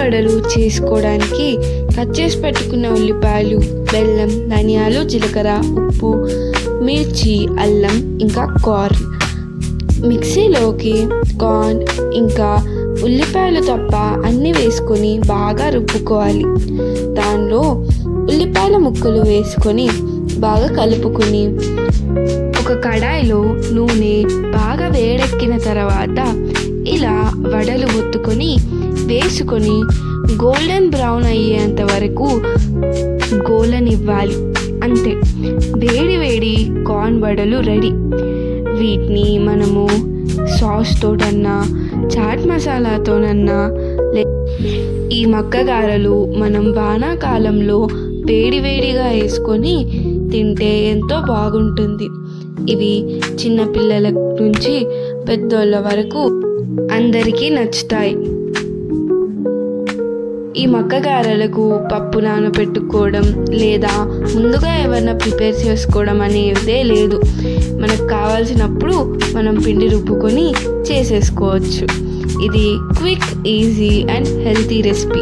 వడలు చేసుకోవడానికి కట్ చేసి పెట్టుకున్న ఉల్లిపాయలు, బెల్లం, ధనియాలు, జీలకర్ర, ఉప్పు, మిర్చి, అల్లం ఇంకా కార్న్. మిక్సీలోకి కార్న్ ఇంకా ఉల్లిపాయలు తప్ప అన్నీ వేసుకొని బాగా రుబ్బుకోవాలి. దానిలో ఉల్లిపాయల ముక్కలు వేసుకొని బాగా కలుపుకొని ఒక కడాయిలో నూనె బాగా వేడెక్కిన తర్వాత ఇలా వడలు ఒత్తుకొని వేసుకొని గోల్డెన్ బ్రౌన్ అయ్యేంత వరకు గోలనివ్వాలి. అంతే, వేడి వేడి కార్న్ వడలు రెడీ. వీటిని మనము సాస్ తోటన్నా చాట్ మసాలాతోనన్నా ఈ మక్కగారలు మనం వానాకాలంలో వేడివేడిగా వేసుకొని తింటే ఎంతో బాగుంటుంది. ఇవి చిన్నపిల్లల నుంచి పెద్దోళ్ళ వరకు అందరికీ నచ్చుతాయి. ఈ మక్కగారలకు పప్పు నానబెట్టుకోవడం లేదా ముందుగా ఏమన్నా ప్రిపేర్ చేసుకోవడం అనేదే లేదు. మనకు కావాల్సినప్పుడు మనం పిండి రుబ్బుకొని చేసేసుకోవచ్చు. ఇది quick, easy and healthy recipe.